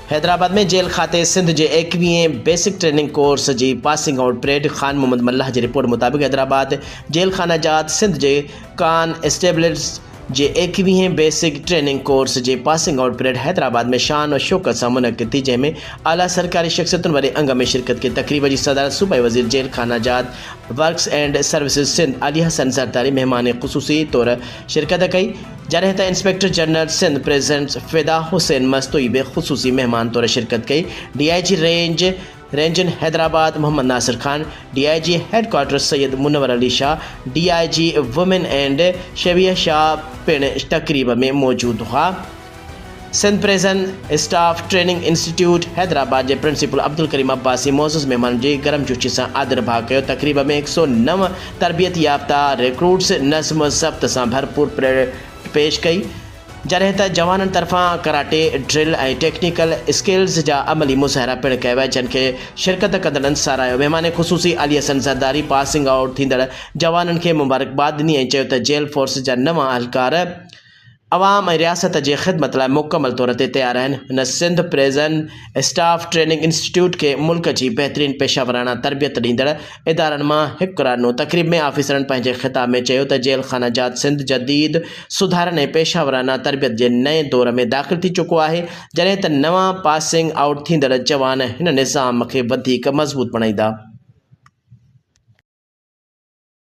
हैदराबाद में जेल खाते सिंध जे 21 बेसिक ट्रेनिंग कोर्स जी passing out parade. Khan Mohammad Mallah जी रिपोर्ट मुताबिक़ हैदराबाद जेल खाना जात सिंध जे कान एस्टेब्लिश जे 21 बेसिक ट्रेनिंग कोर्स जे पासिंग आउट परेड हैदराबाद में शान और शौकत से मुनक़िद थी, जंहिंमें आला सरकारी शख्सियतुनि वारे अंग में शिरकत की। तकरीब जी सदारत सूबाई वज़ीर जेल खाना जात works and services Sindh Ali Hasan Zardari मेहमान ख़ुसूसी तौर शिरकत कई, जॾहिं त inspector general Sindh president Fida Hussain Mastoi बि ख़ुसूसी मेहमान तौर शिरकत कई। DIG रेंजन Hyderabad Mohammad Nasir Khan, DIG headquarter Syed Munawar Ali Shah, DIG women and शबिया शाह पिण तकरीब में मौजूद हुआ। Sindh prison staff training institute Hyderabad के प्रिंसिपल अब्दुल करीम अब्बासी मोज़ज़ मेहमान जी गर्मजोशी से आदर भाग किया। तकरीब में 109 तरबियत याफ्ता रिक्रूट्स नज़्म ज़ब्त से भरपूर परेड पेश कई, जॾहिं त जवाननि तरफ़ां कराटे ड्रिल ऐं टेक्निकल स्किल्स जा अमली मुज़ाहिरा पिण कया विया, जिन खे शिरकत कंदड़नि साराहियो। मेहमान ख़ुसूसी अली हसन ज़रदारी पासिंग आउट थींदड़ जवाननि खे मुबारकबाद ॾिनी ऐं चयो त जेल फोर्स जा नवां अहलकार अवाम ऐं रियासत जे ख़िदमत लाइ मुकमल तौर ते तैयार आहिनि। हुन सिंध प्रेज़न स्टाफ ट्रेनिंग इंस्टीट्यूट के मुल्क जी बहितरीन पेशावराना तरबियत ॾींदड़ इदारनि मां हिकु करार ॾिनो। तकरीब में आफ़ीसरनि पंहिंजे ख़िताब में चयो त जेल खाना जात सिंध जदीद सुधारनि ऐं पेशावराना तरबियत जे नए दौर में दाख़िल थी चुको आहे, जॾहिं त नवां पासिंग आउट थींदड़ जवान हिन निज़ाम खे वधीक मज़बूत बणाईंदा।